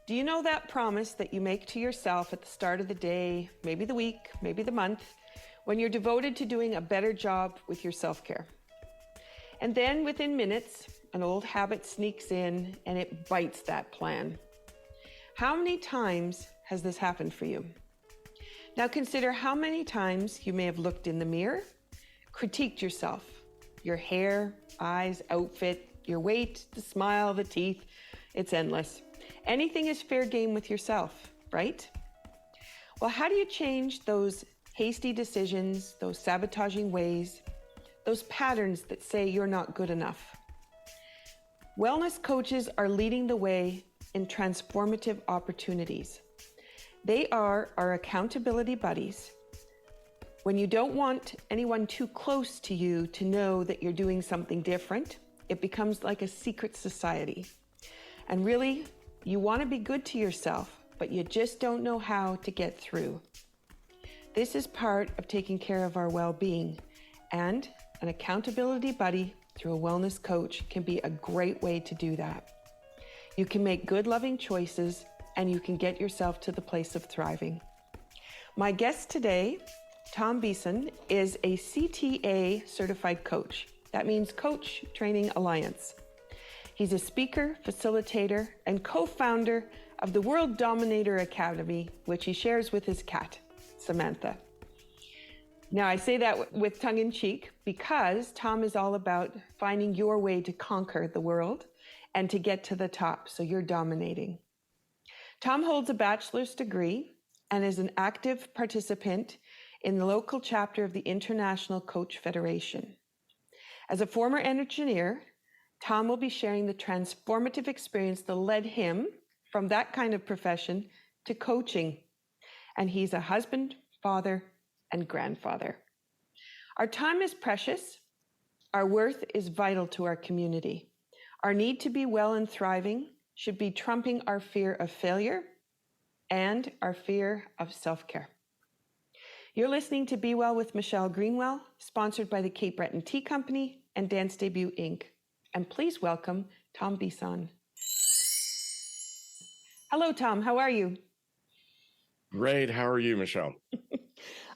Do you know that promise that you make to yourself at the start of the day, maybe the week, maybe the month, when you're devoted to doing a better job with your self-care? And then within minutes, an old habit sneaks in and it bites that plan. How many times has this happened for you? Now consider how many times you may have looked in the mirror, critiqued yourself, your hair, eyes, outfit, your weight, the smile, the teeth. It's endless. Anything is fair game with yourself, right? Well, how do you change those hasty decisions, those sabotaging ways, those patterns that say you're not good enough? Wellness coaches are leading the way in transformative opportunities. They are our accountability buddies. When you don't want anyone too close to you to know that you're doing something different, it becomes like a secret society. And really, you want to be good to yourself, but you just don't know how to get through. This is part of taking care of our well-being, and an accountability buddy through a wellness coach can be a great way to do that. You can make good, loving choices, and you can get yourself to the place of thriving. My guest today, Tom Beeson, is a CTA certified coach. That means Coach Training Alliance. He's a speaker, facilitator, and co-founder of the World Dominator Academy, which he shares with his cat, Samantha. Now, I say that with tongue in cheek because Tom is all about finding your way to conquer the world and to get to the top, so you're dominating. Tom holds a bachelor's degree and is an active participant in the local chapter of the International Coach Federation. As a former engineer, Tom will be sharing the transformative experience that led him from that kind of profession to coaching. And he's a husband, father, and grandfather. Our time is precious. Our worth is vital to our community. Our need to be well and thriving should be trumping our fear of failure and our fear of self-care. You're listening to Be Well with Michelle Greenwell, sponsored by the Cape Breton Tea Company and Dance Debut Inc. And please welcome Tom Beeson. Hello, Tom. How are you? Great. How are you, Michelle?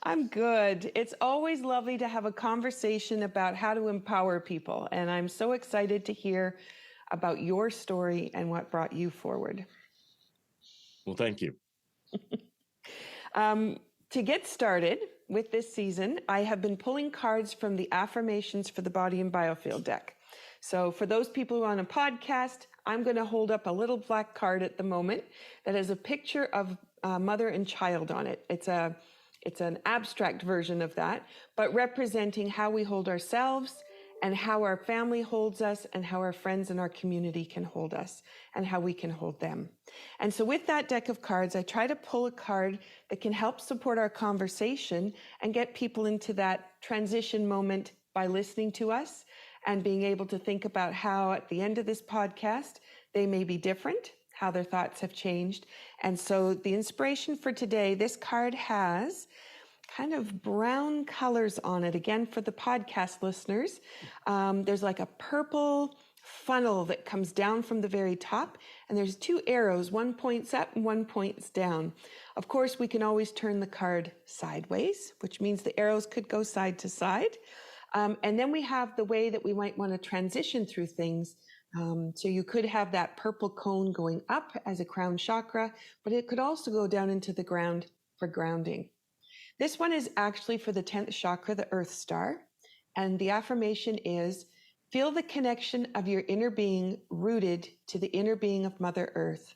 I'm good. It's always lovely to have a conversation about how to empower people. And I'm so excited to hear about your story and what brought you forward. Well, thank you. To get started with this season, I have been pulling cards from the Affirmations for the Body and Biofield deck. So for those people who are on a podcast, I'm going to hold up a little black card at the moment that has a picture of mother and child on it. It's an abstract version of that, but representing how we hold ourselves and how our family holds us and how our friends in our community can hold us and how we can hold them. And so with that deck of cards, I try to pull a card that can help support our conversation and get people into that transition moment by listening to us and being able to think about how at the end of this podcast, they may be different, how their thoughts have changed. And so the inspiration for today, this card has kind of brown colors on it. Again, for the podcast listeners, there's like a purple funnel that comes down from the very top, and there's two arrows, one points up and one points down. Of course, we can always turn the card sideways, which means the arrows could go side to side. And then we have the way that we might want to transition through things. So you could have that purple cone going up as a crown chakra, but it could also go down into the ground for grounding. This one is actually for the 10th chakra, the Earth Star. And the affirmation is, feel the connection of your inner being rooted to the inner being of Mother Earth.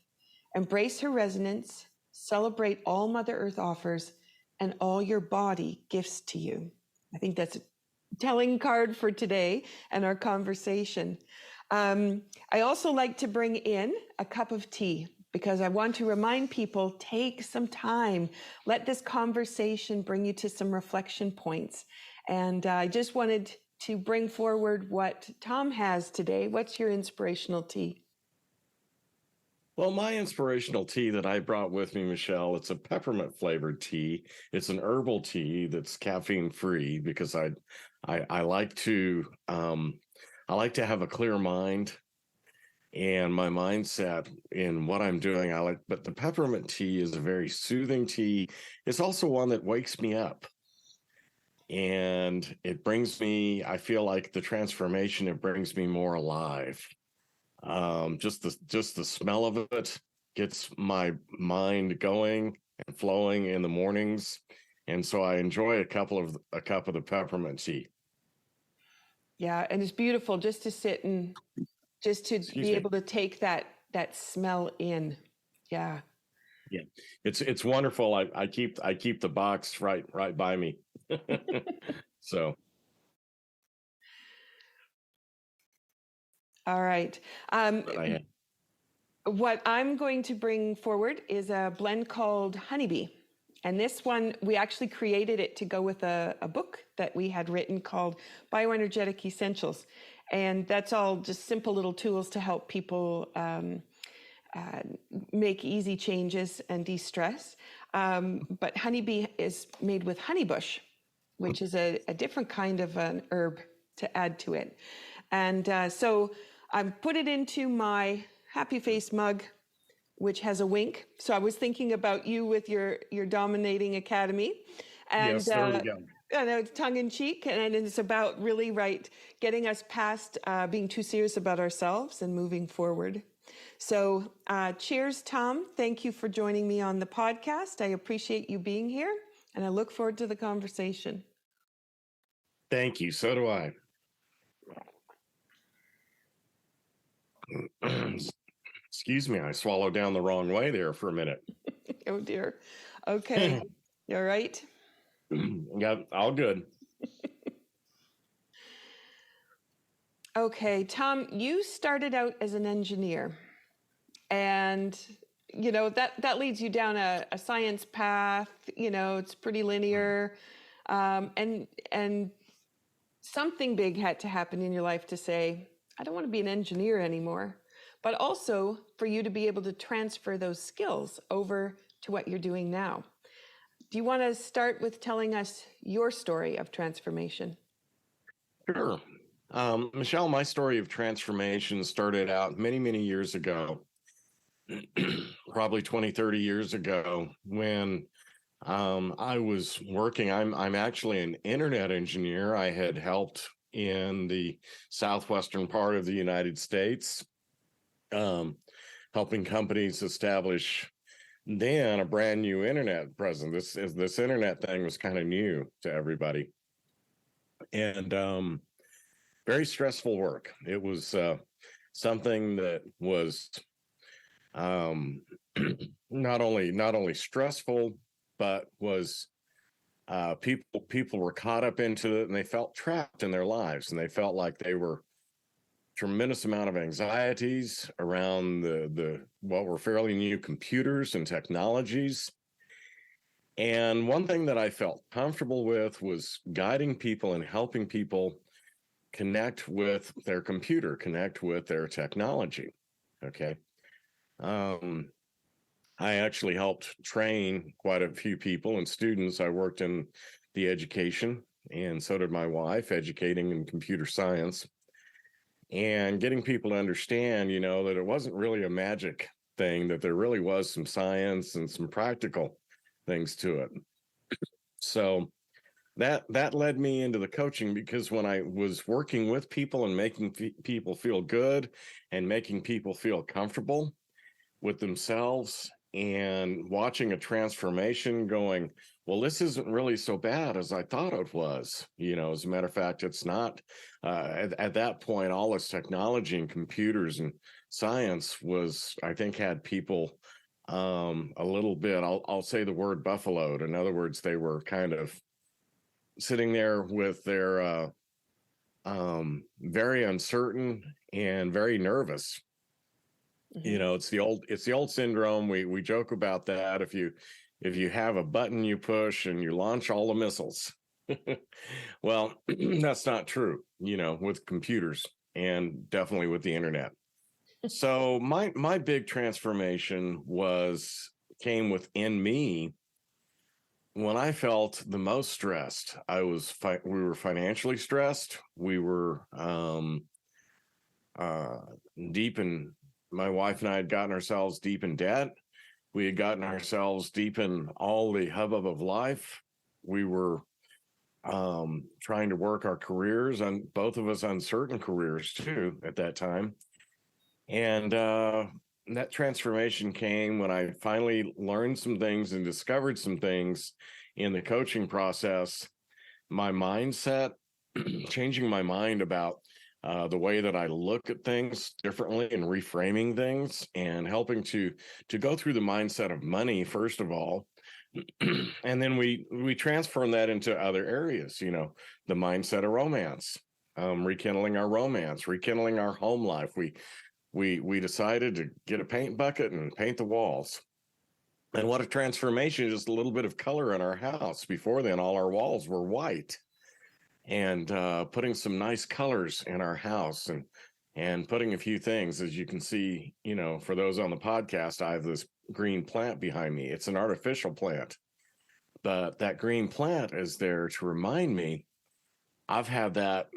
Embrace her resonance, celebrate all Mother Earth offers, and all your body gifts to you. I think that's a telling card for today and our conversation. I also like to bring in a cup of tea because I want to remind people, take some time. Let this conversation bring you to some reflection points. And I just wanted to bring forward what Tom has today. What's your inspirational tea? Well, my inspirational tea that I brought with me, Michelle, it's a peppermint flavored tea. It's an herbal tea that's caffeine free because I like to have a clear mind and my mindset in what I'm doing. I like, but the peppermint tea is a very soothing tea. It's also one that wakes me up. And it brings me, I feel like the transformation, it brings me more alive. Just the smell of it gets my mind going and flowing in the mornings. And so I enjoy a cup of the peppermint tea. Yeah, and it's beautiful just to sit and just to Excuse be me. able to take that smell in. Yeah. Yeah, it's wonderful. I keep the box right by me. So All right. Um, but I have, what I'm going to bring forward is a blend called Honeybee. And this one, we actually created it to go with a book that we had written called Bioenergetic Essentials. And that's all just simple little tools to help people make easy changes and de-stress. But Honeybee is made with honeybush, which is a different kind of an herb to add to it. And so I put it into my happy face mug, which has a wink. So I was thinking about you with your dominating academy, and yes, there we go. it's tongue in cheek, and it's about really getting us past being too serious about ourselves and moving forward. So cheers, Tom. Thank you for joining me on the podcast. I appreciate you being here, and I look forward to the conversation. Thank you. So do I. Excuse me, I swallowed down the wrong way there for a minute. Oh dear. Okay. You all right? Yeah, all good. Okay, Tom, you started out as an engineer, and that leads you down a science path. It's pretty linear, and something big had to happen in your life to say, I don't want to be an engineer anymore, but also for you to be able to transfer those skills over to what you're doing now. Do you want to start with telling us your story of transformation? Sure. Michelle, my story of transformation started out many years ago, probably 20, 30 years ago, when I was working. I'm actually an internet engineer. I had helped in the southwestern part of the United States, um, helping companies establish then a brand new internet presence. This internet thing was kind of new to everybody, and very stressful work. It was something that was um, not only stressful, but was people were caught up into it, and they felt trapped in their lives, and they felt like they were tremendous amount of anxieties around the what were fairly new computers and technologies. And one thing that I felt comfortable with was guiding people and helping people connect with their computer, connect with their technology. Okay. Um, I actually helped train quite a few people and students. I worked in the education, and so did my wife, educating in computer science and getting people to understand, that it wasn't really a magic thing, that there really was some science and some practical things to it. So that led me into the coaching, because when I was working with people and making people feel good and making people feel comfortable with themselves and watching a transformation, going, well, this isn't really so bad as I thought it was. As a matter of fact, it's not. At that point, all this technology and computers and science was, I think, had people a little bit, I'll say the word buffaloed. In other words, they were kind of sitting there with their very uncertain and very nervous. Mm-hmm. It's the old syndrome. We joke about that. If you have a button you push and you launch all the missiles. Well, that's not true, with computers and definitely with the internet. So my big transformation came within me when I felt the most stressed. We were financially stressed. We were uh, deep in my wife and I had gotten ourselves deep in debt. We had gotten ourselves deep in all the hubbub of life. We were trying to work our careers, on both of us uncertain careers too at that time. And that transformation came when I finally learned some things and discovered some things in the coaching process. My mindset, changing my mind about the way that I look at things differently and reframing things, and helping to go through the mindset of money first of all, and then we transform that into other areas. The mindset of romance, rekindling our romance, rekindling our home life. We decided to get a paint bucket and paint the walls. And what a transformation, just a little bit of color in our house. Before then, all our walls were white. And putting some nice colors in our house, and putting a few things, as you can see, for those on the podcast, I have this green plant behind me. It's an artificial plant, but that green plant is there to remind me I've had that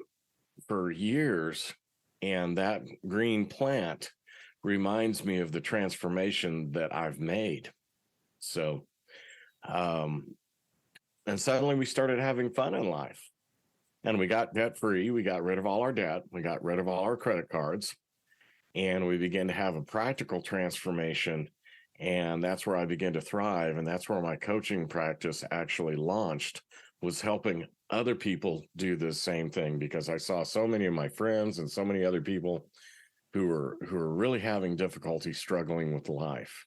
for years, and that green plant reminds me of the transformation that I've made. So, and suddenly we started having fun in life. And we got debt free. We got rid of all our debt. We got rid of all our credit cards. And we began to have a practical transformation. And that's where I began to thrive. And that's where my coaching practice actually launched, was helping other people do the same thing, because I saw so many of my friends and so many other people who were really having difficulty struggling with life.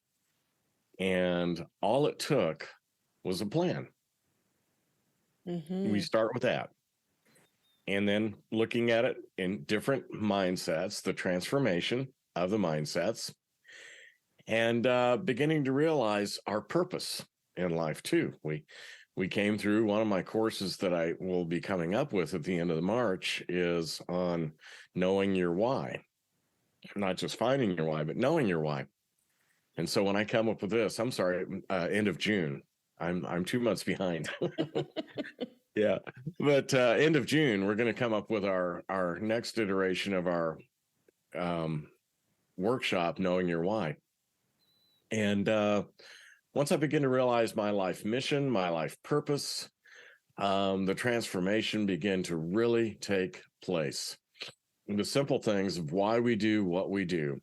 And all it took was a plan. Mm-hmm. We start with that. And then looking at it in different mindsets, the transformation of the mindsets, and beginning to realize our purpose in life too. We came through one of my courses that I will be coming up with at the end of the March is on knowing your why, not just finding your why, but knowing your why. And so when I come up with this, I'm sorry, end of June. I'm 2 months behind. Yeah, but end of June, we're going to come up with our next iteration of our workshop, Knowing Your Why. And once I begin to realize my life mission, my life purpose, the transformation began to really take place. And the simple things of why we do what we do,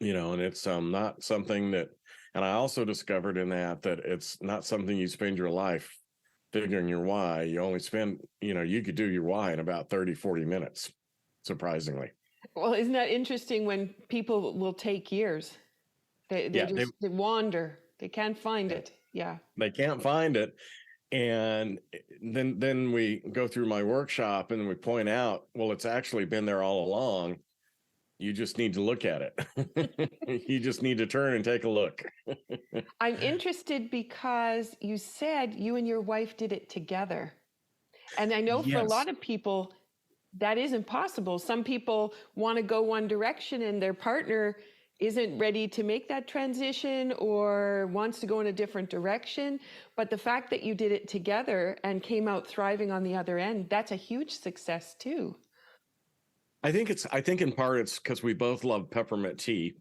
and it's not something that, and I also discovered in that it's not something you spend your life figuring your why. You only spend, you could do your why in about 30, 40 minutes, surprisingly. Well, isn't that interesting when people will take years? They wander. They can't find it. Yeah. They can't find it. And then we go through my workshop and we point out, well, it's actually been there all along. You just need to look at it. You just need to turn and take a look. I'm interested because you said you and your wife did it together. And I know for a lot of people, that is impossible. Some people want to go one direction and their partner isn't ready to make that transition or wants to go in a different direction. But the fact that you did it together and came out thriving on the other end, that's a huge success too. I think in part it's because we both love peppermint tea.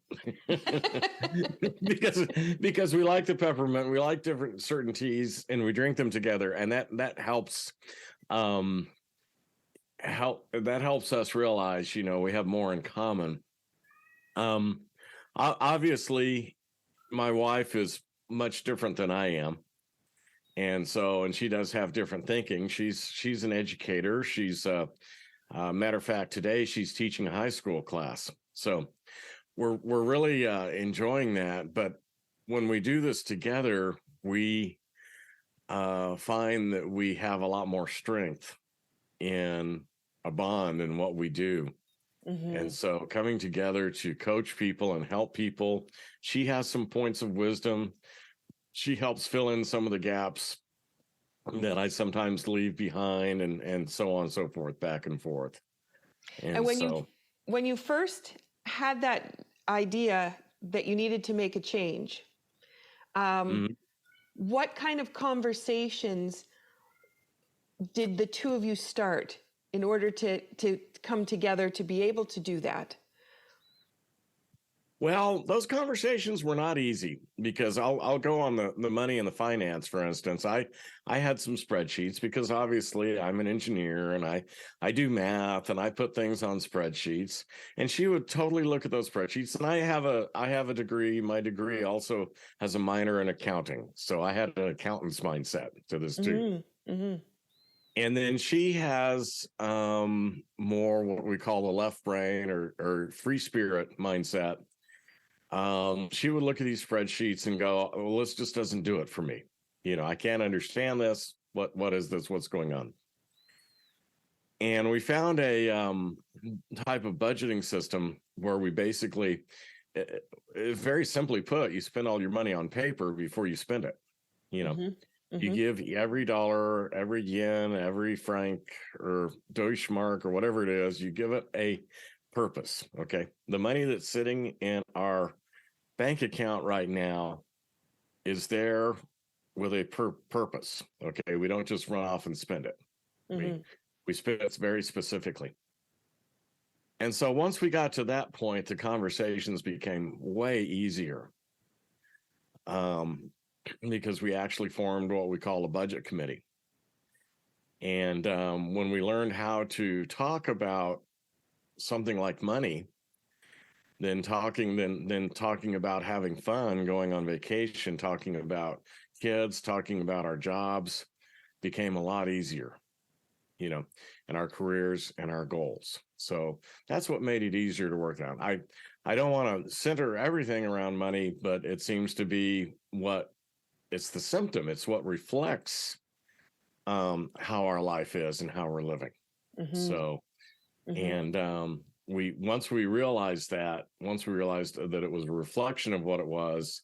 because we like the peppermint, we like certain teas, and we drink them together, and that helps helps us realize, we have more in common. Obviously my wife is much different than I am. And she does have different thinking. She's an educator. She's matter of fact, today she's teaching a high school class. So we're really enjoying that. But when we do this together, we find that we have a lot more strength in a bond in what we do. Mm-hmm. And so coming together to coach people and help people, she has some points of wisdom. She helps fill in some of the gaps that I sometimes leave behind, and so on and so forth, back and forth. And when you first had that idea that you needed to make a change, mm-hmm. What kind of conversations did the two of you start in order to come together to be able to do that? Well, those conversations were not easy because I'll go on the money and the finance, for instance. I had some spreadsheets because obviously I'm an engineer and I do math and I put things on spreadsheets. And she would totally look at those spreadsheets. And I have a degree. My degree also has a minor in accounting. So I had an accountant's mindset to this too. Mm-hmm. And then she has more what we call the left brain or free spirit mindset. She would look at these spreadsheets and go, well, this just doesn't do it for me. I can't understand this. What is this? What's going on? And we found a type of budgeting system where we basically, very simply put, you spend all your money on paper before you spend it. You give every dollar, every yen, every franc or Deutschmark or whatever it is, you give it a purpose. Okay. The money that's sitting in our bank account right now is there with a purpose. Okay. We don't just run off and spend it. We spend it very specifically. And so once we got to that point, the conversations became way easier. Because we actually formed what we call a budget committee. And when we learned how to talk about something like money, then talking about having fun, going on vacation, talking about kids, talking about our jobs became a lot easier, and our careers and our goals. So that's what made it easier to work on. I don't want to center everything around money, but it seems to be it's the symptom. It's what reflects how our life is and how we're living. So, and once we realized that it was a reflection of what it was,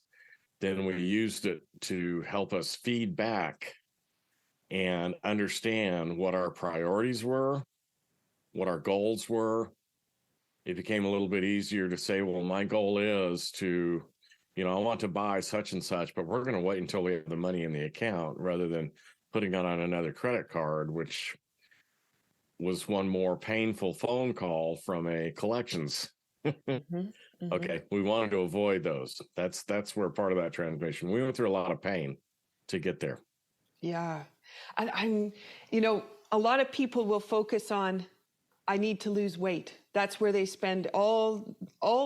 then we used it to help us feed back and understand what our priorities were, what our goals were. It became a little bit easier to say, well, my goal is to, I want to buy such and such, but we're going to wait until we have the money in the account rather than putting it on another credit card, which was one more painful phone call from a collections. Okay, we wanted to avoid those. That's where part of that transformation. We went through a lot of pain to get there. Yeah. And a lot of people will focus on, I need to lose weight. That's where they spend all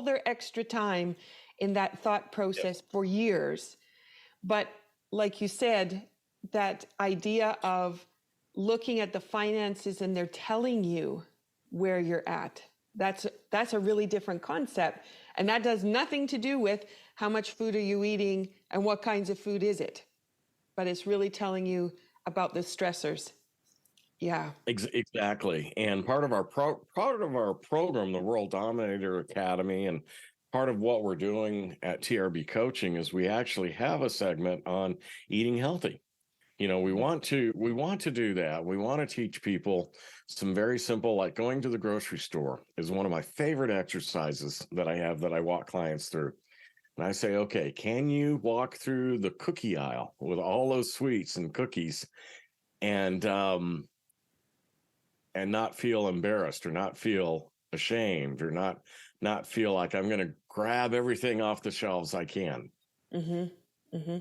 their extra time in that thought process for years. But like you said, that idea of looking at the finances and they're telling you where you're at, that's a really different concept. And that does nothing to do with how much food are you eating and what kinds of food is it. But it's really telling you about the stressors. Yeah. Exactly. And part of our program, the World Dominator Academy, and part of what we're doing at TRB Coaching is we actually have a segment on eating healthy. We want to do that. We want to teach people some very simple, like going to the grocery store is one of my favorite exercises that I have that I walk clients through. And I say, okay, can you walk through the cookie aisle with all those sweets and cookies and not feel embarrassed or not feel ashamed or not feel like I'm going to grab everything off the shelves I can?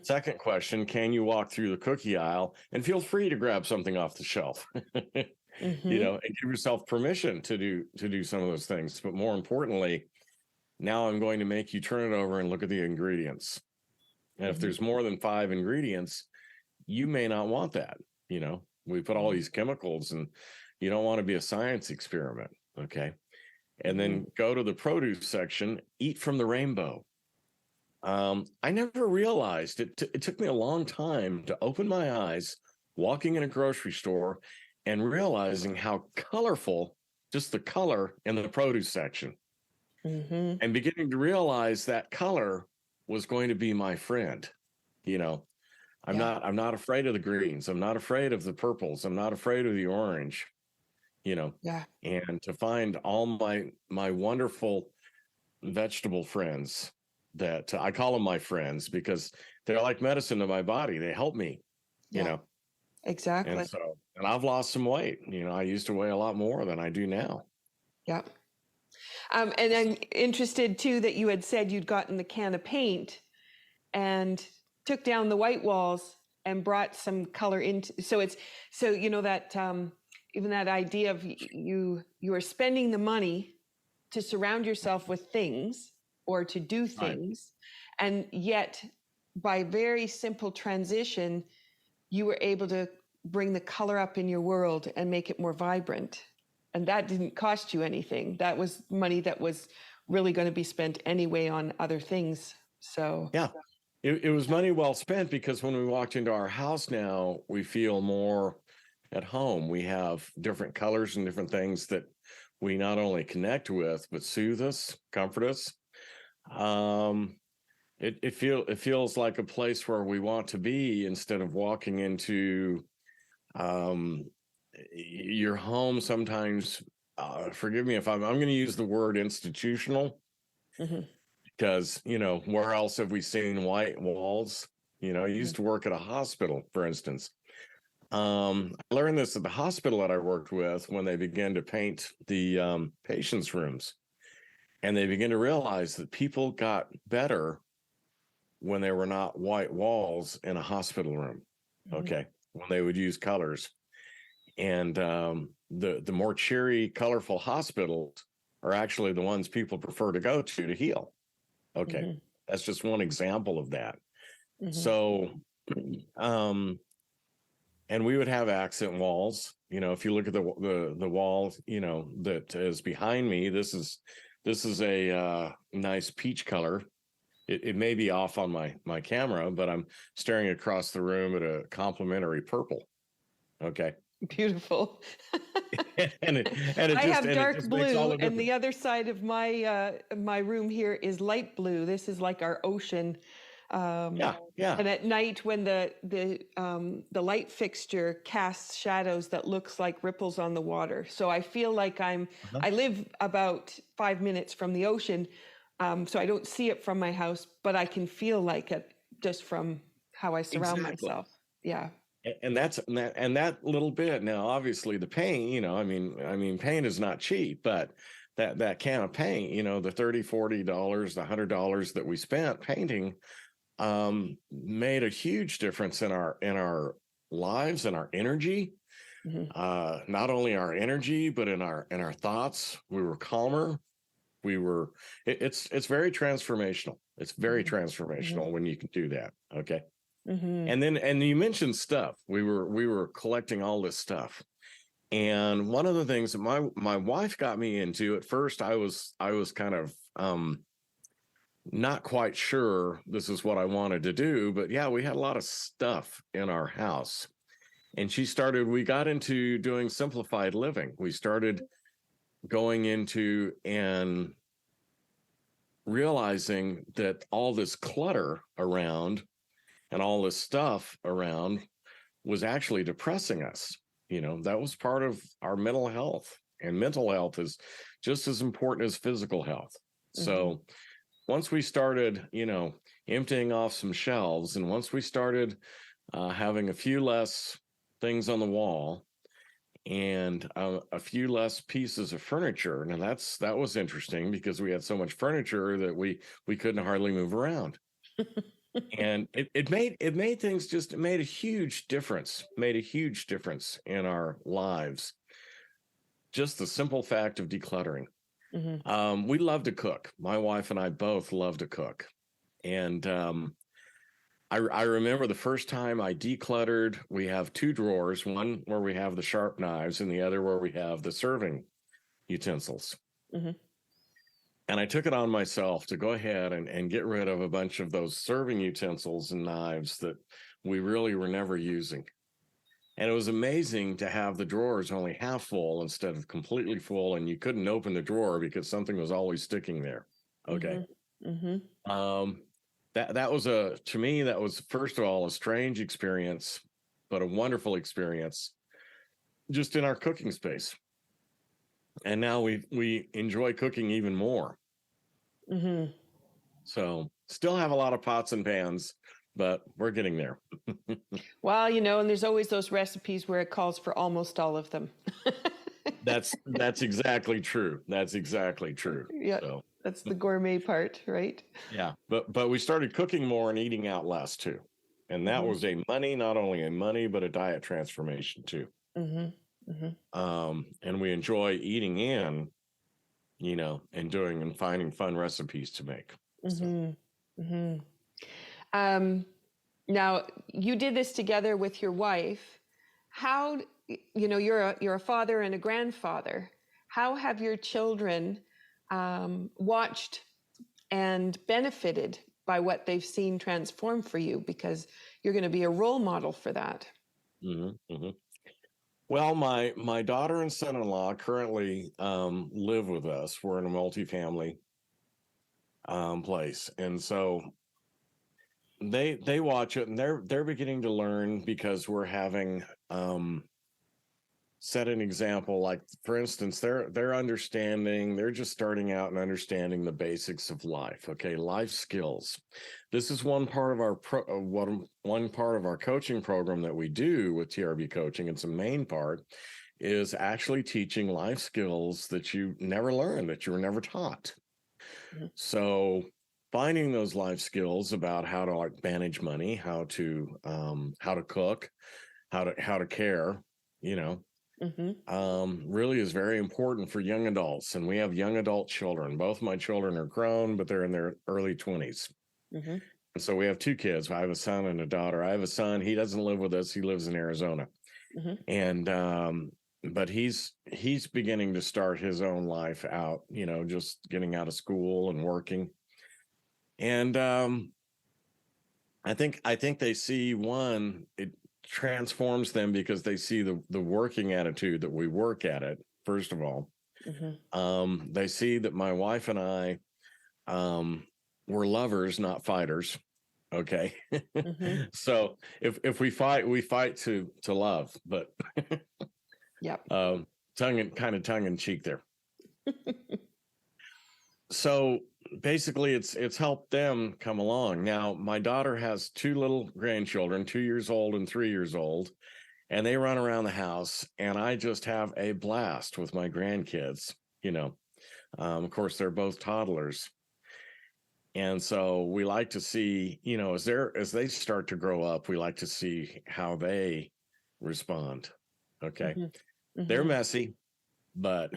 Second question, can you walk through the cookie aisle and feel free to grab something off the shelf? And give yourself permission to do some of those things. But more importantly, now I'm going to make you turn it over and look at the ingredients. And if there's more than 5 ingredients, you may not want that. We put all these chemicals and you don't want to be a science experiment. Okay. And then go to the produce section, eat from the rainbow. I never realized it took me a long time to open my eyes walking in a grocery store and realizing how colorful just the color in the produce section. And beginning to realize that color was going to be my friend. I'm not afraid of the greens. I'm not afraid of the purples. I'm not afraid of the orange, and to find all my wonderful vegetable friends that I call them my friends because they're like medicine to my body. They help me, Exactly. And I've lost some weight. I used to weigh a lot more than I do now. Yeah. And I'm interested too that you had said you'd gotten the can of paint and took down the white walls and brought some color into. So you know that even that idea of you are spending the money to surround yourself with things or to do Right. things, and yet by very simple transition, you were able to bring the color up in your world and make it more vibrant. And that didn't cost you anything. That was money that was really going to be spent anyway on other things. So Yeah. It was money well spent, because when we walked into our house now, we feel more at home. We have different colors and different things that we not only connect with, but soothe us, comfort us. It feels like a place where we want to be, instead of walking into um, your home sometimes. Forgive me if I'm going to use the word institutional, mhm, because where else have we seen white walls? I used to work at a hospital, for instance. I learned this at the hospital that I worked with, when they began to paint the patients' rooms, and they began to realize that people got better when there were not white walls in a hospital room. mhm, Okay, when they would use colors, and the more cheery, colorful hospitals are actually the ones people prefer to go to heal. Okay, mhm, that's just one example of that. mhm, So, and we would have accent walls. If you look at the wall, that is behind me, this is a nice peach color. It may be off on my camera, but I'm staring across the room at a complementary purple. Okay. beautiful. And it I just have and it dark just makes all blue, the and difference. the other side of my room here is light blue. This is like our ocean. Um, Yeah, yeah. and at night, when the light fixture casts shadows that looks like ripples on the water, so I feel like Uh-huh. I live about 5 minutes from the ocean, so I don't see it from my house, but I can feel like it just from how I surround Exactly. myself. Yeah. And that little bit. Now, obviously, the paint, I mean paint is not cheap, but that can of paint, the $30, $40, the $100 that we spent painting, made a huge difference in our lives and our energy. Hmm. Not only our energy, but in our thoughts. We were calmer. It's very transformational. It's very Hmm. transformational when you can do that. Okay. Hmm. And you mentioned stuff. We were collecting all this stuff. And one of the things that my wife got me into, at first, I was kind of not quite sure this is what I wanted to do, but yeah, we had a lot of stuff in our house. And we got into doing simplified living. We started going into and realizing that all this clutter around and all this stuff around was actually depressing us. That was part of our mental health, and mental health is just as important as physical health. Hmm. So once we started, emptying off some shelves, and once we started having a few less things on the wall, and a few less pieces of furniture. Now that was interesting, because we had so much furniture that we couldn't hardly move around. And it made things, just it made a huge difference, in our lives. Just the simple fact of decluttering. Hmm. We love to cook. My wife and I both love to cook. And I remember the first time I decluttered. We have two drawers, one where we have the sharp knives and the other where we have the serving utensils. Hmm. And I took it on myself to go ahead and get rid of a bunch of those serving utensils and knives that we really were never using. And it was amazing to have the drawers only half full instead of completely full, and you couldn't open the drawer because something was always sticking there. Okay. Hmm. Hmm. Um, that was to me, that was, first of all, a strange experience, but a wonderful experience just in our cooking space. And now we enjoy cooking even more. Hmm. So still have a lot of pots and pans, but we're getting there. Well, and there's always those recipes where it calls for almost all of them. That's exactly true. That's exactly true. Yeah, So that's the gourmet part, right? yeah, but we started cooking more and eating out less too. And that Mm-hmm. was not only a money, but a diet transformation too. Mm-hmm. Mm-hmm. And we enjoy eating in, and doing and finding fun recipes to make. So. Mm-hmm. Mm-hmm. Um, Now, you did this together with your wife. How, you're a father and a grandfather. How have your children watched and benefited by what they've seen transform for you? Because you're going to be a role model for that. Mm-hmm, mm-hmm. Well, my daughter and son-in-law currently live with us. We're in a multifamily place, and so they watch it, and they're beginning to learn because we're having set an example. Like, for instance, they're understanding, they're just starting out and understanding the basics of life. Okay, life skills. This is one part of our one part of our coaching program that we do with TRB coaching. It's a main part, is actually teaching life skills that you never learned, that you were never taught. Mhm. So finding those life skills about how to manage money, how to cook, how to care, you know, really is very important for young adults. And we have young adult children. Both my children are grown, but they're in their early 20s. Mm-hmm. And so we have two kids. I have a son and a daughter. I have a son. He doesn't live with us. He lives in Arizona. Mm-hmm. And but he's beginning to start his own life out, just getting out of school and working. And I think they see, it transforms them because they see the working attitude that we work at it. First of all, they see that my wife and I, we're lovers, not fighters. Okay. Mm-hmm. So if we fight to love, but Yep. tongue in cheek there. So basically it's helped them come along. Now, my daughter has two little grandchildren, 2 years old and 3 years old, and they run around the house, and I just have a blast with my grandkids. Of course, they're both toddlers. And so we like to see, as they start to grow up, we like to see how they respond. Okay. Mm-hmm. They're Mm-hmm. messy, but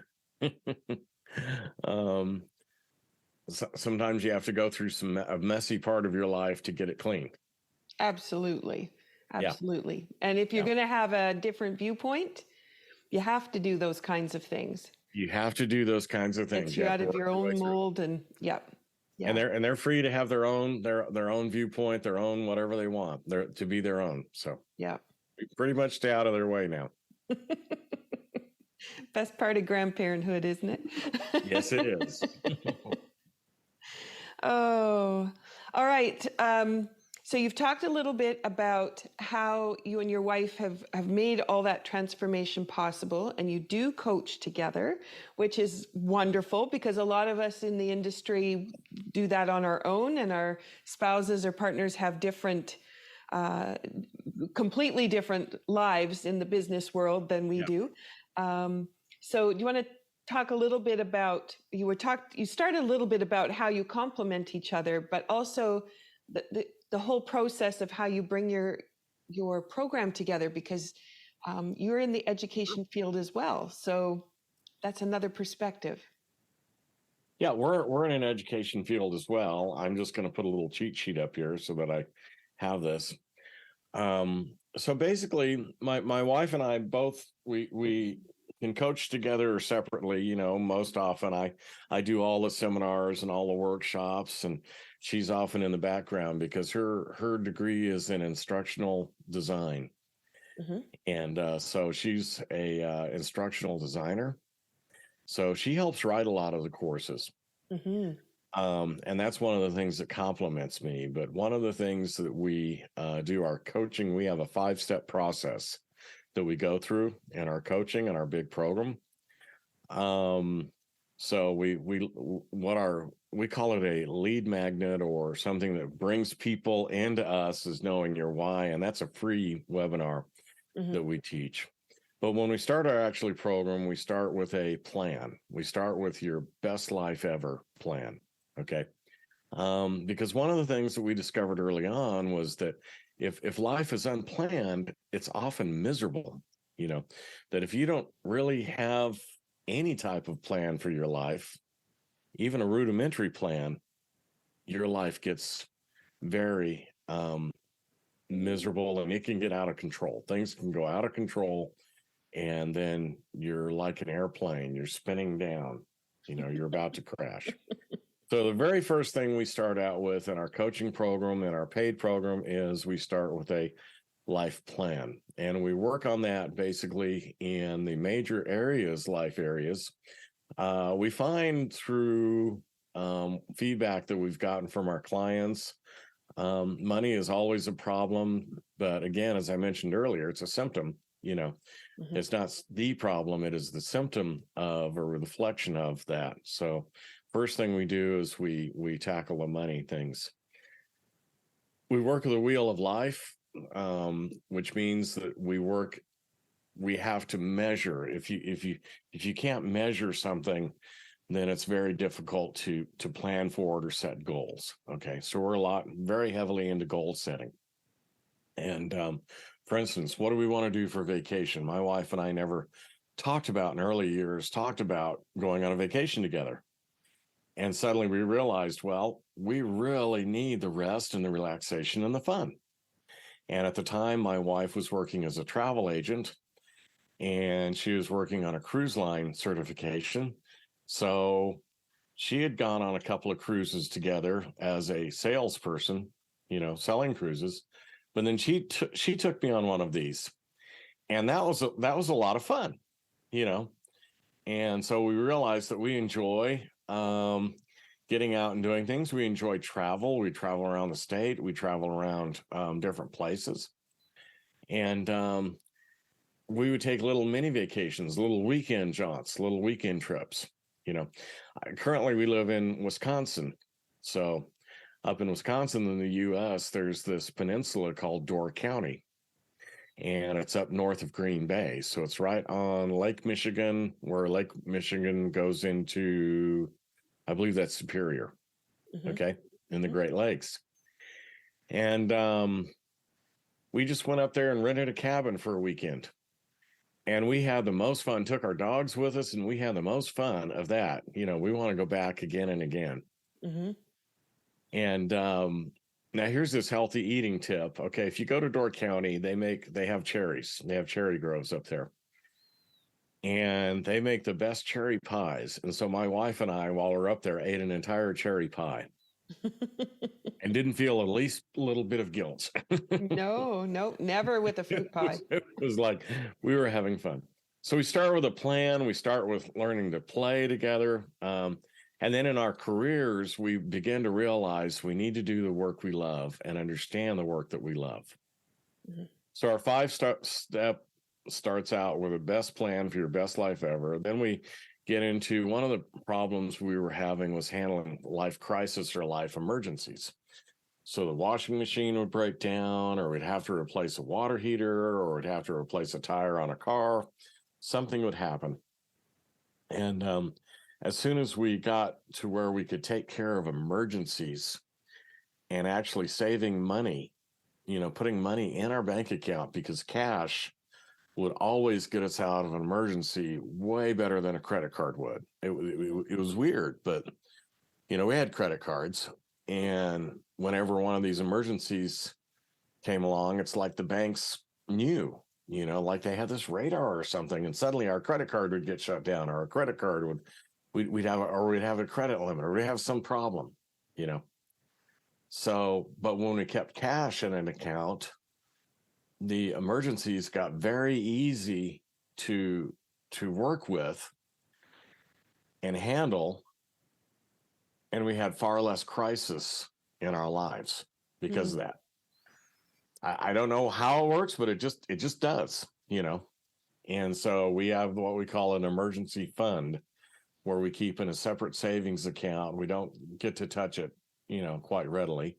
um, sometimes you have to go through a messy part of your life to get it clean. Absolutely. Yeah. Absolutely. And if you're Yeah. going to have a different viewpoint, you have to do those kinds of things. You have to do those kinds of things. Gets You you have out to of work your your way own through. mold, and yep. Yeah. And they're free to have their own viewpoint, their own whatever they want. They're to be their own. So Yeah. we pretty much stay out of their way now. Best part of grandparenthood, isn't it? Yes, it is. Oh, all right. So you've talked a little bit about how you and your wife have made all that transformation possible, and you do coach together, which is wonderful because a lot of us in the industry do that on our own, and our spouses or partners have different, completely different lives in the business world than we do. So do you want to talk a little bit about, you started a little bit about how you complement each other, but also the whole process of how you bring your program together, because you're in the education field as well. So that's another perspective. Yeah, we're in an education field as well. I'm just going to put a little cheat sheet up here so that I have this. So basically, my wife and I both, we can coach together or separately. Most often I do all the seminars and all the workshops, and she's often in the background because her degree is in instructional design. Mm-hmm. And so she's a instructional designer. So she helps write a lot of the courses. Mm-hmm. And that's one of the things that complements me. But one of the things that we do our coaching, we have a 5-step process that we go through in our coaching and our big program. So we call it a lead magnet, or something that brings people into us, is knowing your why. And that's a free webinar that we teach. But when we start our actually program, we start with a plan. We start with your best life ever plan. Okay. Because one of the things that we discovered early on was that if life is unplanned, it's often miserable. That if you don't really have any type of plan for your life, even a rudimentary plan, your life gets very miserable, and it can get out of control. Things can go out of control, and then you're like an airplane, you're spinning down, you're about to crash. So the very first thing we start out with in our coaching program and our paid program is we start with a life plan. And we work on that basically in the major areas, life areas. We find through feedback that we've gotten from our clients, money is always a problem. But again, as I mentioned earlier, it's a symptom. It's not the problem, it is the symptom of or reflection of that. So first thing we do is we tackle the money things. We work with the wheel of life, which means that we have to measure. If you can't measure something, then it's very difficult to plan for it or set goals. Okay, so we're very heavily into goal setting. And for instance, what do we want to do for vacation? My wife and I never talked about in early years, talked about going on a vacation together. And suddenly we realized, well, we really need the rest and the relaxation and the fun. And at the time, my wife was working as a travel agent, and she was working on a cruise line certification. So she had gone on a couple of cruises together as a salesperson, selling cruises. But then she took me on one of these, and that was a lot of fun, And so we realized that we enjoy getting out and doing things. We enjoy travel. We travel around the state. We travel around different places, and we would take little mini vacations, little weekend jaunts, little weekend trips. Currently we live in Wisconsin, so up in Wisconsin in the U.S., there's this peninsula called Door County, and it's up north of Green Bay. So it's right on Lake Michigan, where Lake Michigan goes into, I believe that's Superior, okay, in the Great Lakes. And we just went up there and rented a cabin for a weekend. And we had the most fun, took our dogs with us, and we had the most fun of that. We want to go back again and again. And now here's this healthy eating tip. Okay, if you go to Door County, they have cherries. They have cherry groves up there. And they make the best cherry pies. And so my wife and I, while we're up there, ate an entire cherry pie and didn't feel at least a little bit of guilt. No, never with a fruit pie. It was like we were having fun. So we start with a plan. We start with learning to play together. And then in our careers, we begin to realize we need to do the work we love and understand the work that we love. So our 5-step starts out with the best plan for your best life ever. Then we get into one of the problems we were having was handling life crisis or life emergencies. So the washing machine would break down, or we'd have to replace a water heater, or we'd have to replace a tire on a car. Something would happen. And as soon as we got to where we could take care of emergencies and actually saving money, putting money in our bank account, because cash would always get us out of an emergency way better than a credit card would. It was weird, but, we had credit cards. And whenever one of these emergencies came along, it's like the banks knew, like they had this radar or something. And suddenly our credit card would get shut down, or our credit card we'd have a credit limit, or we'd have some problem, So, but when we kept cash in an account, the emergencies got very easy to work with and handle, and we had far less crisis in our lives because of that. I don't know how it works, but it just does, And so we have what we call an emergency fund, where we keep in a separate savings account. We don't get to touch it, quite readily.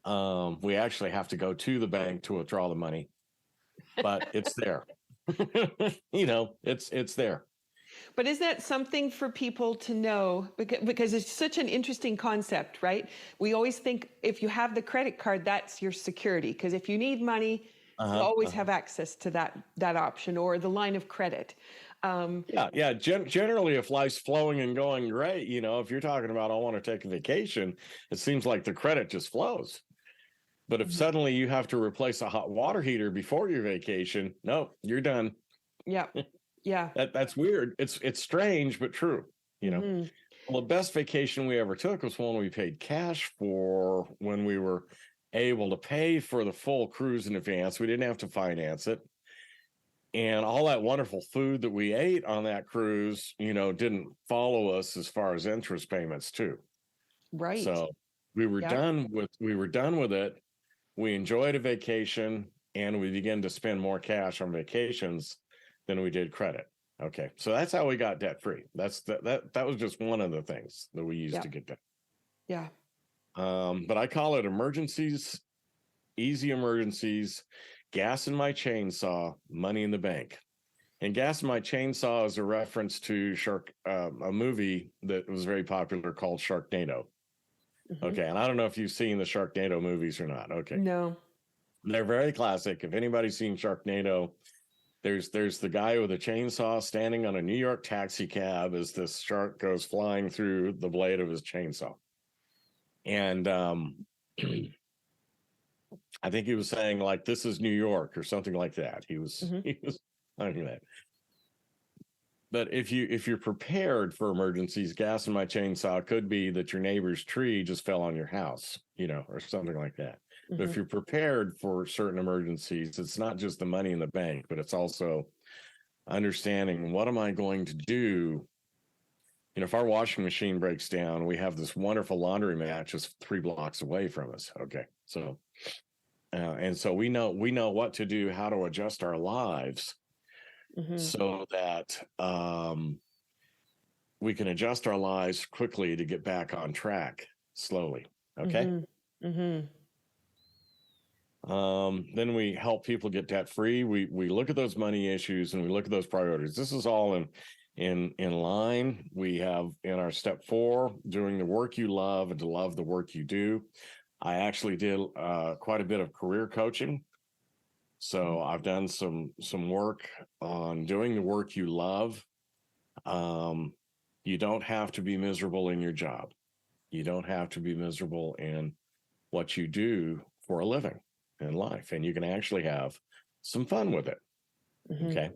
We actually have to go to the bank to withdraw the money, but it's there. It's there. But is that something for people to know? Because it's such an interesting concept, right? We always think if you have the credit card, that's your security. Because if you need money, you Uh-huh. always have access to that option, or the line of credit. Yeah. Generally, if life's flowing and going great, if you're talking about I want to take a vacation, it seems like the credit just flows. But if suddenly you have to replace a hot water heater before your vacation, no, you're done. Yeah. Yeah. That's weird. It's strange, but true. Mm-hmm. Well, the best vacation we ever took was one we paid cash for, when we were able to pay for the full cruise in advance. We didn't have to finance it. And all that wonderful food that we ate on that cruise, didn't follow us as far as interest payments too. Right. So we were Yeah. done with it. We enjoyed a vacation, and we began to spend more cash on vacations than we did credit. Okay. So that's how we got debt free. That was just one of the things that we used to get debt. Yeah. But I call it emergencies, easy emergencies, gas in my chainsaw, money in the bank. And gas in my chainsaw is a reference to a movie that was very popular called Sharknado. Mm-hmm. Okay. And I don't know if you've seen the Sharknado movies or not. Okay. No. They're very classic. If anybody's seen Sharknado, there's the guy with a chainsaw standing on a New York taxi cab as this shark goes flying through the blade of his chainsaw. And I think he was saying, like, this is New York or something like that. He was talking that. But if you're prepared for emergencies, gas in my chainsaw could be that your neighbor's tree just fell on your house, or something like that. But if you're prepared for certain emergencies, it's not just the money in the bank, but it's also understanding, what am I going to do? If our washing machine breaks down, we have this wonderful laundromat just 3 blocks away from us. Okay. So, and so we know what to do, how to adjust our lives so that we can adjust our lives quickly to get back on track slowly. Okay. Then we help people get debt free. We look at those money issues and we look at those priorities. This is all in line. We have in our step 4, doing the work you love and to love the work you do. I actually did quite a bit of career coaching. So I've done some work on doing the work you love. You don't have to be miserable in your job. You don't have to be miserable in what you do for a living in life. And you can actually have some fun with it. Okay.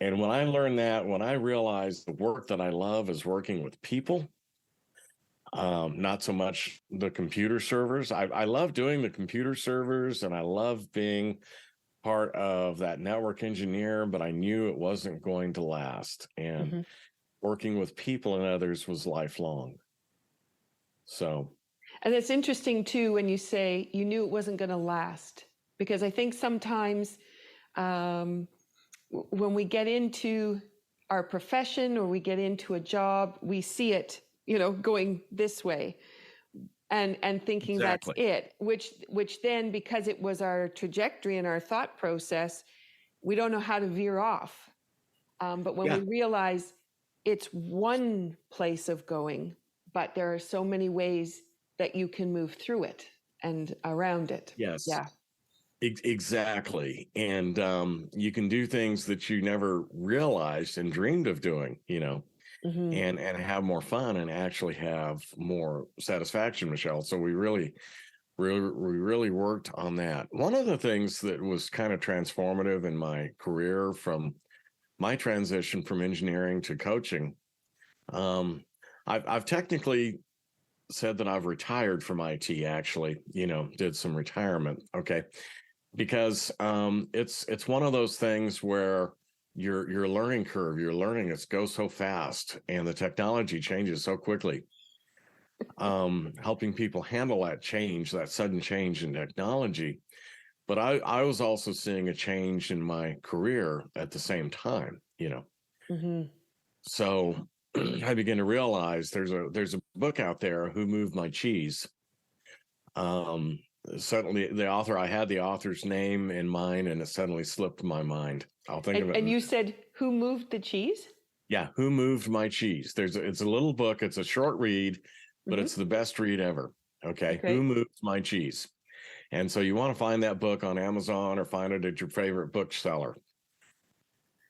And when I learned that, when I realized the work that I love is working with people, not so much the computer servers. I love doing the computer servers, and I love being part of that network engineer, but I knew it wasn't going to last. And working with people and others was lifelong. So. And it's interesting too, when you say you knew it wasn't going to last, because I think sometimes when we get into our profession or we get into a job, we see it, going this way and thinking that's it, which then, because it was our trajectory and our thought process, we don't know how to veer off. But when we realize it's one place of going, but there are so many ways that you can move through it and around it. Yes. Yeah. Exactly. And you can do things that you never realized and dreamed of doing, and have more fun and actually have more satisfaction, Michelle. So we really worked on that. One of the things that was kind of transformative in my career, from my transition from engineering to coaching, I've technically said that I've retired from IT, actually, did some retirement. Okay. Because it's one of those things where your learning curve, it goes so fast, and the technology changes so quickly. Helping people handle that change, that sudden change in technology. But I was also seeing a change in my career at the same time, So I began to realize there's a book out there, Who Moved My Cheese? suddenly I had the author's name in mind, and it suddenly slipped my mind. I'll think of it. And you said, Who Moved the Cheese? Yeah, Who Moved My Cheese? It's a little book. It's a short read, but it's the best read ever. Okay. Who Moved My Cheese? And so you want to find that book on Amazon or find it at your favorite bookseller.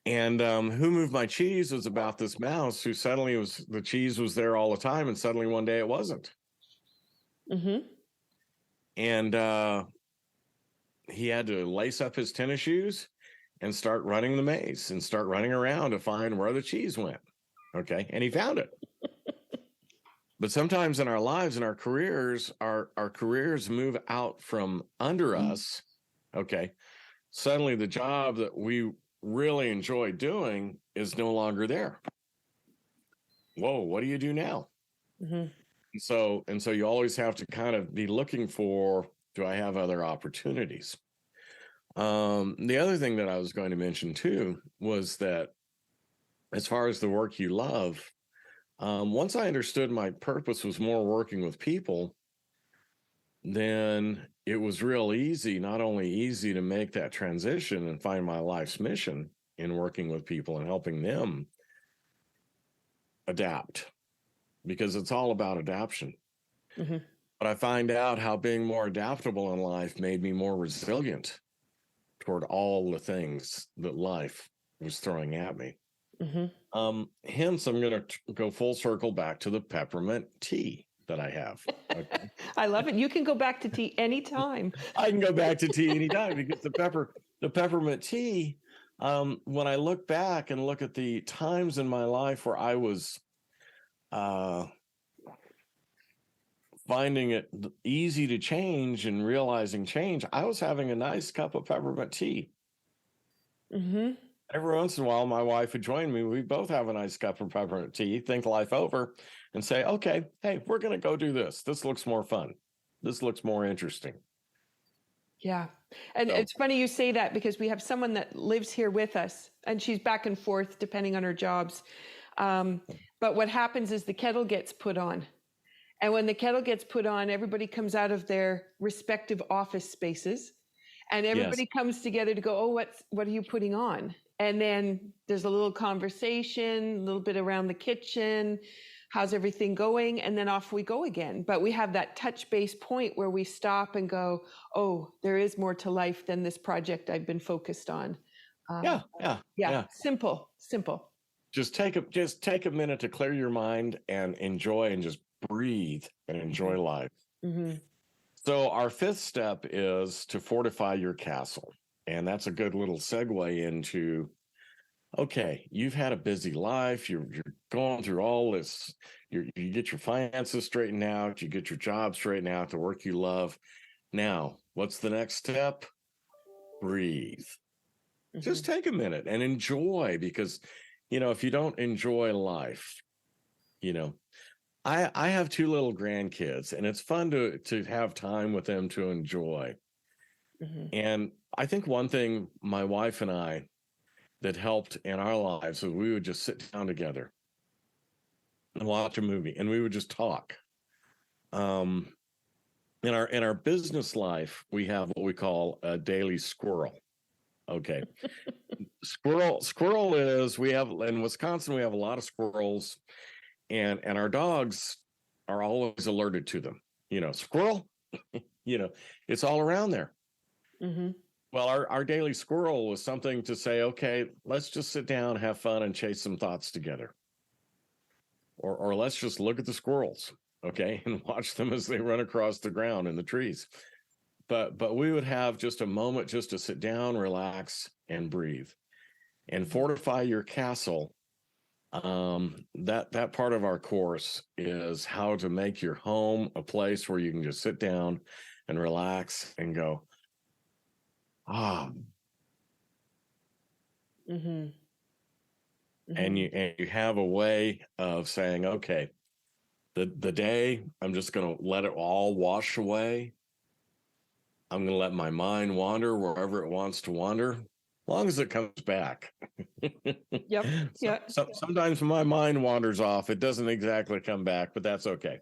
And Who Moved My Cheese was about this mouse who suddenly the cheese was there all the time, and suddenly one day it wasn't. And he had to lace up his tennis shoes and start running the maze and start running around to find where the cheese went. Okay. And he found it. But sometimes in our lives, in our careers move out from under us. Okay. Suddenly the job that we really enjoy doing is no longer there. Whoa, what do you do now? And so you always have to kind of be looking for, do I have other opportunities? The other thing that I was going to mention too was that as far as the work you love, once I understood my purpose was more working with people, then it was real easy, not only easy to make that transition and find my life's mission in working with people and helping them adapt, because it's all about adaptation. But I find out how being more adaptable in life made me more resilient toward all the things that life was throwing at me. Hence, I'm going to go full circle back to the peppermint tea that I have. Okay. I love it. You can go back to tea anytime. I can go back to tea anytime, because the peppermint tea, when I look back and look at the times in my life where I was finding it easy to change and realizing change, I was having a nice cup of peppermint tea. Every once in a while, my wife would join me. We both have a nice cup of peppermint tea, think life over, and say, okay, hey, we're going to go do this. This looks more fun. This looks more interesting. Yeah. And it's funny you say that, because we have someone that lives here with us, and she's back and forth depending on her jobs. But what happens is the kettle gets put on. And when the kettle gets put on, everybody comes out of their respective office spaces, and everybody comes together to go, oh, what are you putting on? And then there's a little conversation, a little bit around the kitchen. How's everything going? And then off we go again. But we have that touch base point where we stop and go, oh, there is more to life than this project I've been focused on. Yeah. Simple. Just take a minute to clear your mind and enjoy, and just breathe and enjoy life. So our fifth step is to fortify your castle. And that's a good little segue into, okay, you've had a busy life. You're going through all this. You get your finances straightened out. You get your job straightened out, the work you love. Now, what's the next step? Breathe. Just take a minute and enjoy, because, if you don't enjoy life, I have two little grandkids, and it's fun to have time with them to enjoy. And I think one thing my wife and I that helped in our lives is we would just sit down together and watch a movie, and we would just talk. In our business life, we have what we call a daily squirrel. Okay. Squirrel is, we have in Wisconsin, we have a lot of squirrels, and our dogs are always alerted to them. Squirrel, it's all around there. Well, our daily squirrel was something to say, okay, let's just sit down, have fun, and chase some thoughts together. Or let's just look at the squirrels, okay, and watch them as they run across the ground in the trees. But we would have just a moment just to sit down, relax, and breathe, and fortify your castle. That part of our course is how to make your home a place where you can just sit down and relax and go, and you have a way of saying, okay, the day, I'm just going to let it all wash away. I'm going to let my mind wander wherever it wants to wander, as long as it comes back. Sometimes when my mind wanders off, it doesn't exactly come back, but that's okay.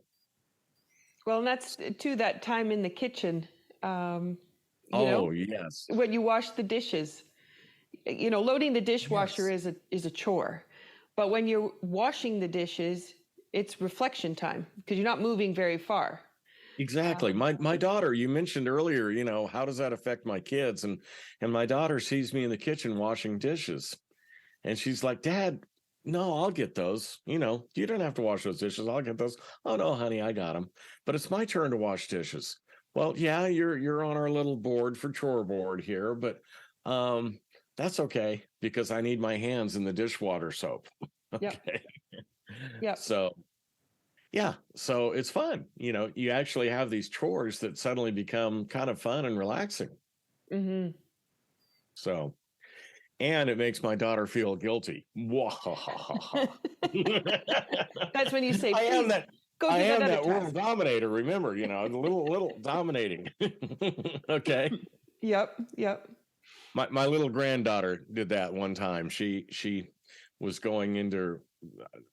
Well, and that's too, that time in the kitchen You know, Oh, yes. when you wash the dishes, loading the dishwasher Yes. is a chore. But when you're washing the dishes, it's reflection time because you're not moving very far. Exactly. My daughter, you mentioned earlier, how does that affect my kids? And my daughter sees me in the kitchen washing dishes. And she's like, Dad, no, I'll get those. You don't have to wash those dishes. I'll get those. Oh no, honey, I got them. But it's my turn to wash dishes. Well, yeah, you're on our little board for chore board here, but that's okay because I need my hands in the dishwater soap. Yep. Okay. Yep. So yeah, so it's fun. You actually have these chores that suddenly become kind of fun and relaxing. Mm-hmm. So, and it makes my daughter feel guilty. Wahahaha. That's when you say, I am please that go I do that am other that task. world dominator, remember, a little dominating. Okay. Yep. Yep. My little granddaughter did that one time. She was going into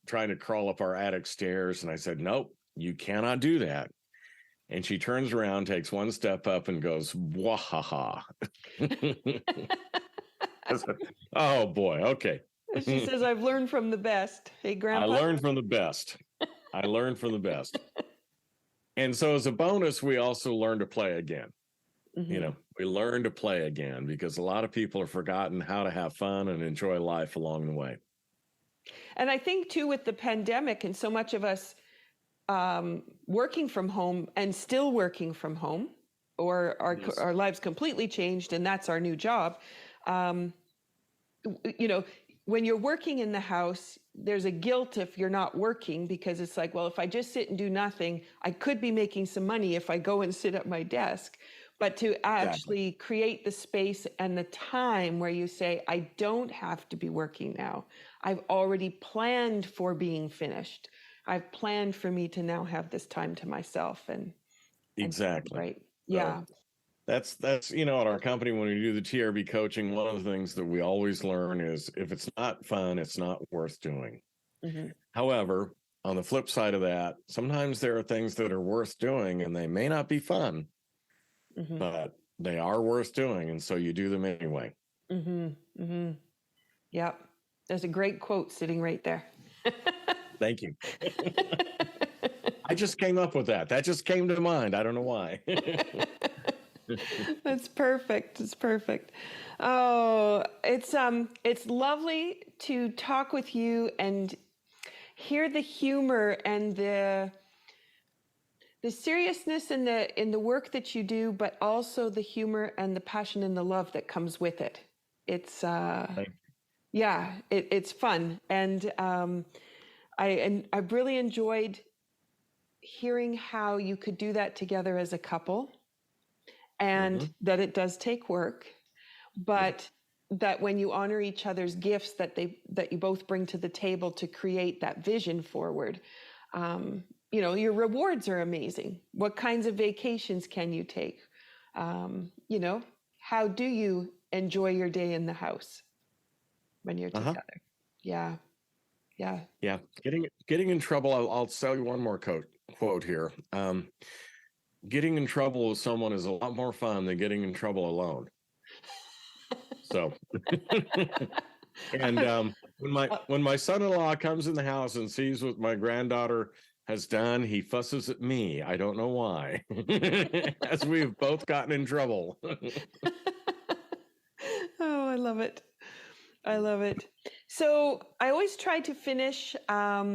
trying to crawl up our attic stairs, and I said, "Nope, you cannot do that." And she turns around, takes one step up, and goes, "Wahaha." I said, oh boy, okay. She says, I've learned from the best. Hey, I Grandpa? learned from the best. I learned from the best. And so as a bonus, we also learn to play again. Mm-hmm. We learn to play again because a lot of people have forgotten how to have fun and enjoy life along the way. And I think, too, with the pandemic and so much of us working from home and still working from home, or Yes. our lives completely changed and that's our new job. Um, you know, when you're working in the house, there's a guilt if you're not working because it's like, well, if I just sit and do nothing, I could be making some money if I go and sit at my desk. But to actually create the space and the time where you say, I don't have to be working now. I've already planned for being finished. I've planned for me to now have this time to myself and Exactly. right. So Yeah. that's at our company when we do the TRB coaching, one of the things that we always learn is if it's not fun, it's not worth doing. Mm-hmm. However, on the flip side of that, sometimes there are things that are worth doing and they may not be fun, Mm-hmm. but they are worth doing. And so you do them anyway. Mm-hmm. Mm-hmm. Yep. There's a great quote sitting right there. Thank you. I just came up with that. That just came to mind. I don't know why. That's perfect. It's perfect. Oh, it's lovely to talk with you and hear the humor and the seriousness in the work that you do, but also the humor and the passion and the love that comes with it. It's yeah, it's fun, and I've really enjoyed hearing how you could do that together as a couple, and that it does take work, but that when you honor each other's gifts that you both bring to the table to create that vision forward, your rewards are amazing. What kinds of vacations can you take? How do you enjoy your day in the house when you're together? Yeah. Yeah. Yeah. Getting in trouble. I'll tell you one more quote here. Getting in trouble with someone is a lot more fun than getting in trouble alone. So, and when my son-in-law comes in the house and sees what my granddaughter has done, he fusses at me. I don't know why, as we've both gotten in trouble. Oh, I love it. I love it. So I always try to finish a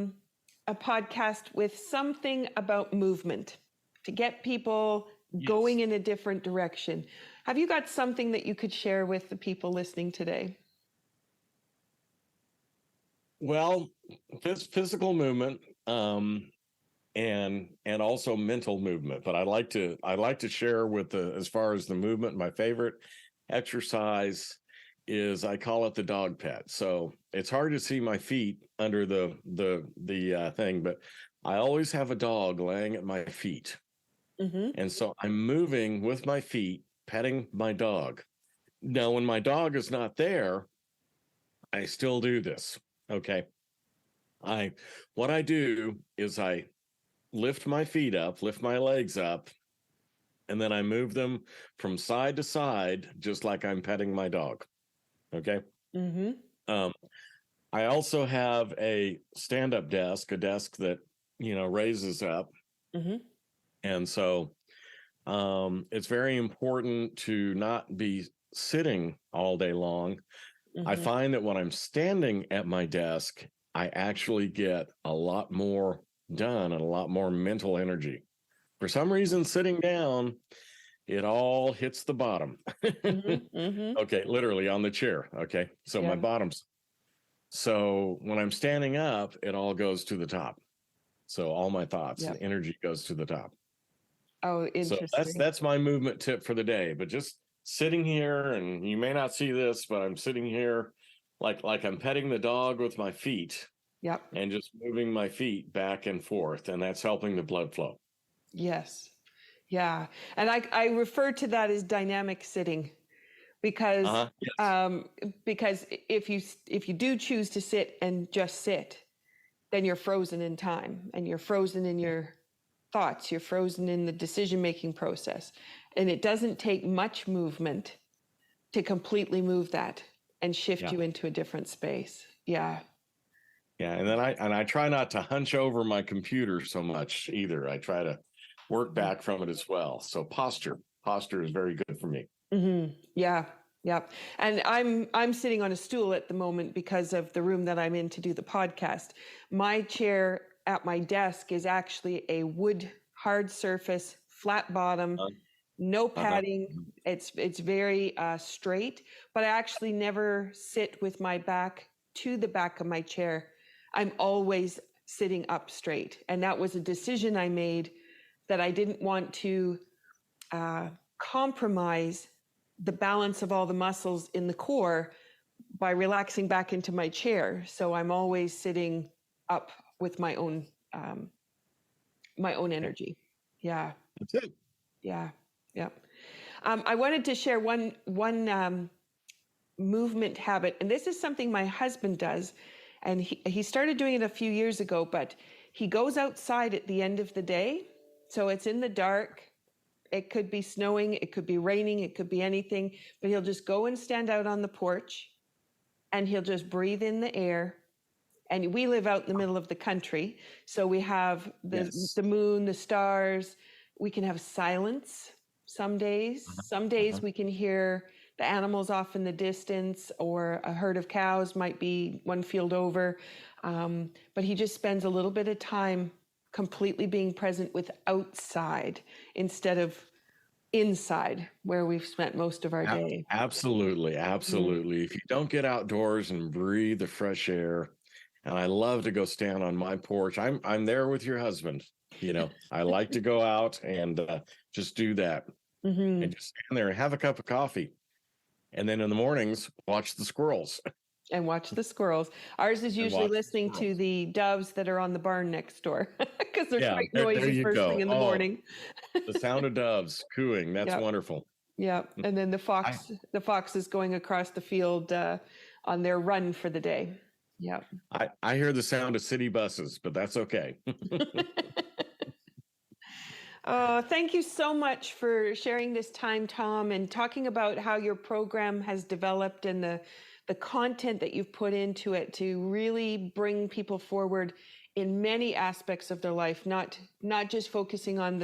podcast with something about movement to get people going in a different direction. Have you got something that you could share with the people listening today? Well, physical movement, and also mental movement. But I like to share with as far as the movement. My favorite exercise is I call it the dog pet. So it's hard to see my feet under the thing, but I always have a dog laying at my feet, and so I'm moving with my feet, petting my dog. Now, when my dog is not there, I still do this. Okay. What I do is I lift my feet up, lift my legs up, and then I move them from side to side, just like I'm petting my dog. Okay. Mm-hmm. Um, I also have a stand-up desk, a desk that, raises up. Mm-hmm. And so it's very important to not be sitting all day long. I Mm-hmm. find that when I'm standing at my desk, I actually get a lot more done and a lot more mental energy. For some reason, sitting down, it all hits the bottom. Mm-hmm. Mm-hmm. Okay, literally on the chair. Okay, so my Yeah. bottom's. So when I'm standing up, it all goes to the top. So all my thoughts Yeah. and energy goes to the top. Oh, So interesting. that's my movement tip for the day. But just sitting here, and you may not see this, but I'm sitting here like I'm petting the dog with my feet Yep. and just moving my feet back and forth, and that's helping the blood flow. Yes. Yeah. And I refer to that as dynamic sitting because Yes. um, because if you do choose to sit and just sit, then you're frozen in time and you're frozen in your thoughts, you're frozen in the decision-making process. And it doesn't take much movement to completely move that and shift Yeah. you into a different space. Yeah. Yeah. And then I try not to hunch over my computer so much either. I try to work back from it as well. So posture is very good for me. Mm-hmm. Yeah. Yep. And I'm sitting on a stool at the moment because of the room that I'm in to do the podcast. My chair at my desk is actually a wood hard surface, flat bottom, no Uh-huh. padding. It's very straight, but I actually never sit with my back to the back of my chair. I'm always sitting up straight, and that was a decision I made that I didn't want to compromise the balance of all the muscles in the core by relaxing back into my chair. So I'm always sitting up with my own energy. Yeah. That's it. Yeah. Yeah. I wanted to share one movement habit, and this is something my husband does, and he started doing it a few years ago. But he goes outside at the end of the day, so it's in the dark. It could be snowing, it could be raining, it could be anything, but he'll just go and stand out on the porch, and he'll just breathe in the air. And we live out in the middle of the country, so we have Yes. the moon, the stars. We can have silence some days. Some days we can hear the animals off in the distance, or a herd of cows might be one field over. But he just spends a little bit of time completely being present with outside instead of inside where we've spent most of our day. Absolutely, Mm. absolutely. If you don't get outdoors and breathe the fresh air, and I love to go stand on my porch. I'm there with your husband. I like to go out and just do that, Hmm. and just stand there and have a cup of coffee, and then in the mornings watch the squirrels And watch the squirrels. Ours is and usually watch the listening to squirrels. the doves that are on the barn next door because they're Yeah, quite there noisy you first thing go. in the Oh, morning. the sound of doves cooing. That's Yep, wonderful. yep. And then I the fox is going across the field on their run for the day. Yep. I hear the sound of city buses, but that's okay. Thank you so much for sharing this time, Tom, and talking about how your program has developed and the content that you've put into it to really bring people forward in many aspects of their life, not just focusing on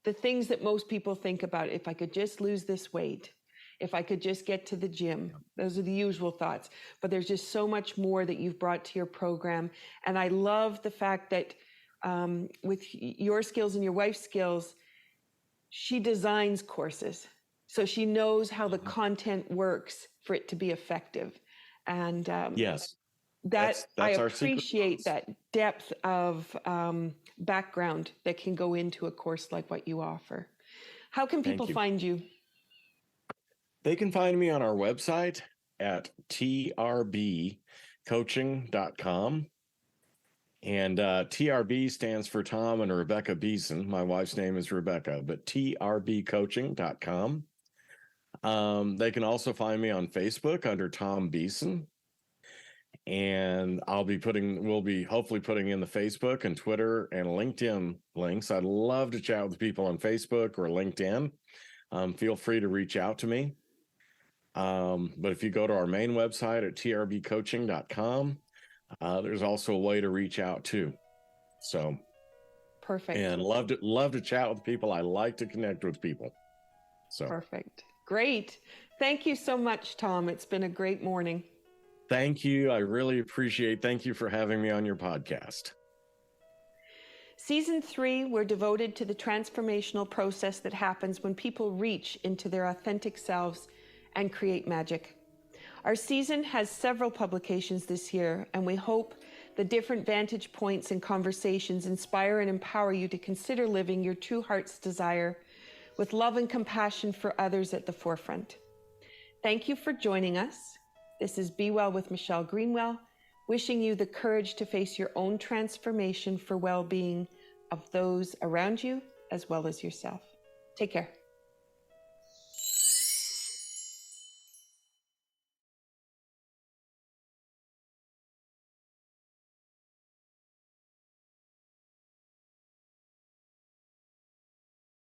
the things that most people think about. If I could just lose this weight, if I could just get to the gym, those are the usual thoughts. But there's just so much more that you've brought to your program. And I love the fact that with your skills and your wife's skills, she designs courses. So she knows how the content works for it to be effective. And Yes, that I that's our secret appreciate sauce. that depth of background that can go into a course like what you offer. How can people Thank you. find you? They can find me on our website at trbcoaching.com. And TRB stands for Tom and Rebecca Beeson. My wife's name is Rebecca, but trbcoaching.com. They can also find me on Facebook under Tom Beeson. And we'll be hopefully putting in the Facebook and Twitter and LinkedIn links. I'd love to chat with people on Facebook or LinkedIn. Feel free to reach out to me. But if you go to our main website at trbcoaching.com, there's also a way to reach out too. So Perfect. And love to chat with people. I like to connect with people. So perfect. Great. Thank you so much, Tom. It's been a great morning. Thank you. I really appreciate. Thank you for having me on your podcast. Season 3, we're devoted to the transformational process that happens when people reach into their authentic selves and create magic. Our season has several publications this year, and we hope the different vantage points and conversations inspire and empower you to consider living your true heart's desire with love and compassion for others at the forefront. Thank you for joining us. This is Be Well with Michelle Greenwell, wishing you the courage to face your own transformation for well-being of those around you as well as yourself. Take care.